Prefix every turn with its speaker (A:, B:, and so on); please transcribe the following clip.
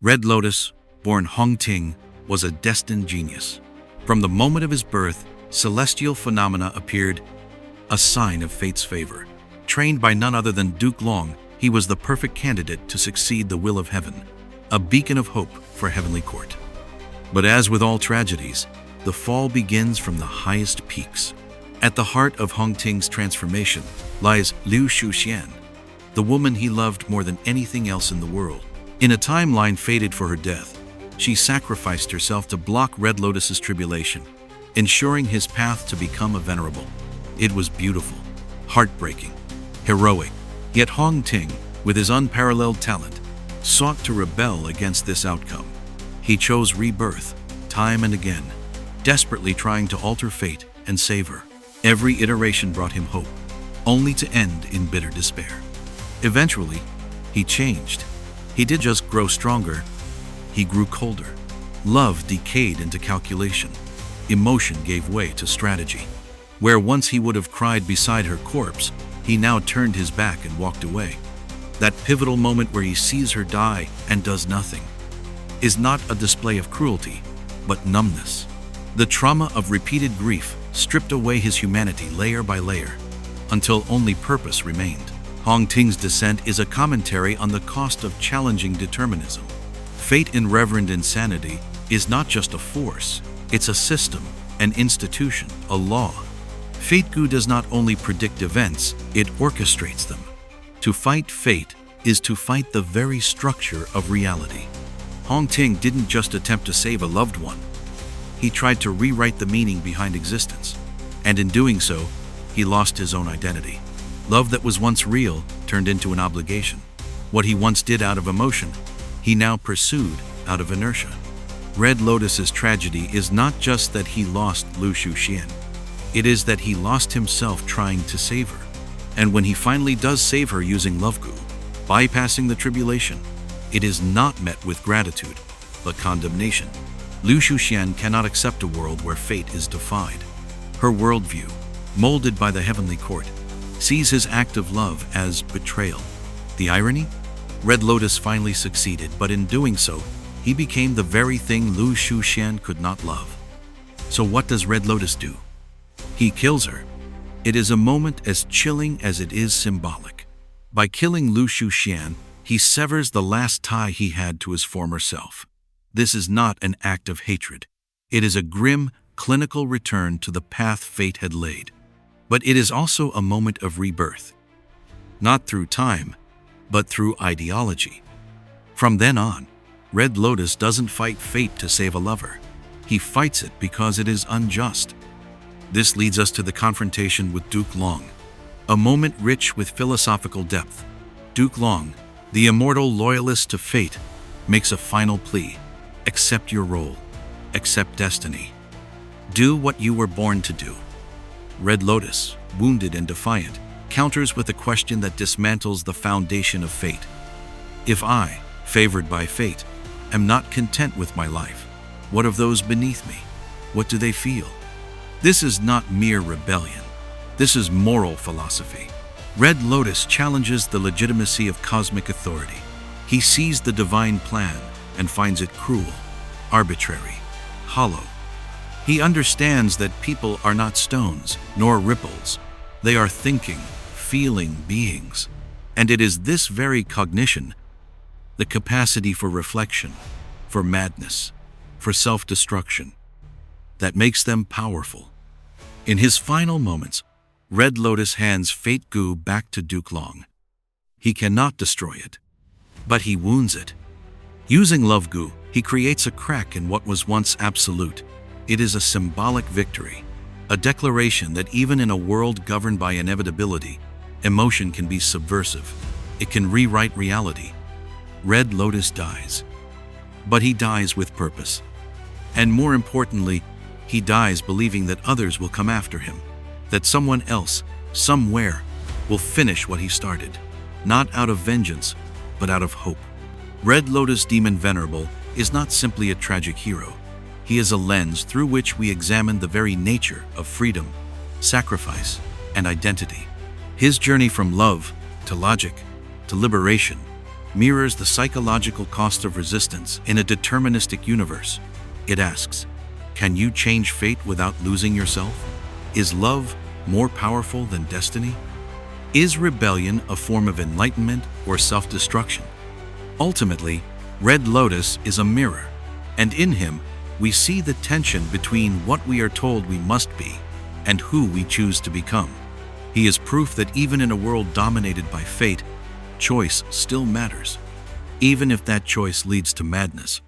A: Red Lotus, born Hongting, was a destined genius. From the moment of his birth, celestial phenomena appeared, a sign of fate's favor. Trained by none other than Duke Long, he was the perfect candidate to succeed the will of heaven, a beacon of hope for heavenly court. But as with all tragedies, the fall begins from the highest peaks. At the heart of Hongting's transformation lies Liu Shuxian, the woman he loved more than anything else in the world. In a timeline fated for her death, she sacrificed herself to block Red Lotus's tribulation, ensuring his path to become a venerable. It was beautiful, heartbreaking, heroic. Yet Hongting, with his unparalleled talent, sought to rebel against this outcome. He chose rebirth, time and again, desperately trying to alter fate and save her. Every iteration brought him hope, only to end in bitter despair. Eventually, he changed. He didn't just grow stronger, he grew colder. Love decayed into calculation. Emotion gave way to strategy. Where once he would have cried beside her corpse, he now turned his back and walked away. That pivotal moment where he sees her die and does nothing is not a display of cruelty, but numbness. The trauma of repeated grief stripped away his humanity layer by layer, until only purpose remained. Hongting's descent is a commentary on the cost of challenging determinism. Fate in Reverend Insanity is not just a force, it's a system, an institution, a law. Fate Gu does not only predict events, it orchestrates them. To fight fate is to fight the very structure of reality. Hongting didn't just attempt to save a loved one. He tried to rewrite the meaning behind existence, and in doing so, he lost his own identity. Love that was once real turned into an obligation. What he once did out of emotion, he now pursued out of inertia. Red Lotus's tragedy is not just that he lost Liu Shuxian. It is that he lost himself trying to save her. And when he finally does save her using Love Gu, bypassing the tribulation, it is not met with gratitude, but condemnation. Liu Shuxian cannot accept a world where fate is defied. Her worldview, molded by the heavenly court, sees his act of love as betrayal. The irony? Red Lotus finally succeeded, but in doing so, he became the very thing Liu Shuxian could not love. So what does Red Lotus do? He kills her. It is a moment as chilling as it is symbolic. By killing Liu Shuxian, he severs the last tie he had to his former self. This is not an act of hatred. It is a grim, clinical return to the path fate had laid. But it is also a moment of rebirth. Not through time, but through ideology. From then on, Red Lotus doesn't fight fate to save a lover. He fights it because it is unjust. This leads us to the confrontation with Duke Long, a moment rich with philosophical depth. Duke Long, the immortal loyalist to fate, makes a final plea. Accept your role. Accept destiny. Do what you were born to do. Red Lotus, wounded and defiant, counters with a question that dismantles the foundation of fate. If I, favored by fate, am not content with my life, what of those beneath me? What do they feel? This is not mere rebellion. This is moral philosophy. Red Lotus challenges the legitimacy of cosmic authority. He sees the divine plan and finds it cruel, arbitrary, hollow. He understands that people are not stones nor ripples. They are thinking, feeling beings. And it is this very cognition, the capacity for reflection, for madness, for self-destruction, that makes them powerful. In his final moments, Red Lotus hands Fate Gu back to Duke Long. He cannot destroy it, but he wounds it. Using Love Gu, he creates a crack in what was once absolute. It is a symbolic victory, a declaration that even in a world governed by inevitability, emotion can be subversive. It can rewrite reality. Red Lotus dies, but he dies with purpose. And more importantly, he dies believing that others will come after him, that someone else, somewhere, will finish what he started, not out of vengeance, but out of hope. Red Lotus Demon Venerable is not simply a tragic hero. He is a lens through which we examine the very nature of freedom, sacrifice, and identity. His journey from love to logic to liberation mirrors the psychological cost of resistance in a deterministic universe. It asks, can you change fate without losing yourself? Is love more powerful than destiny? Is rebellion a form of enlightenment or self-destruction? Ultimately, Red Lotus is a mirror, and in him, we see the tension between what we are told we must be and who we choose to become. He is proof that even in a world dominated by fate, choice still matters, even if that choice leads to madness.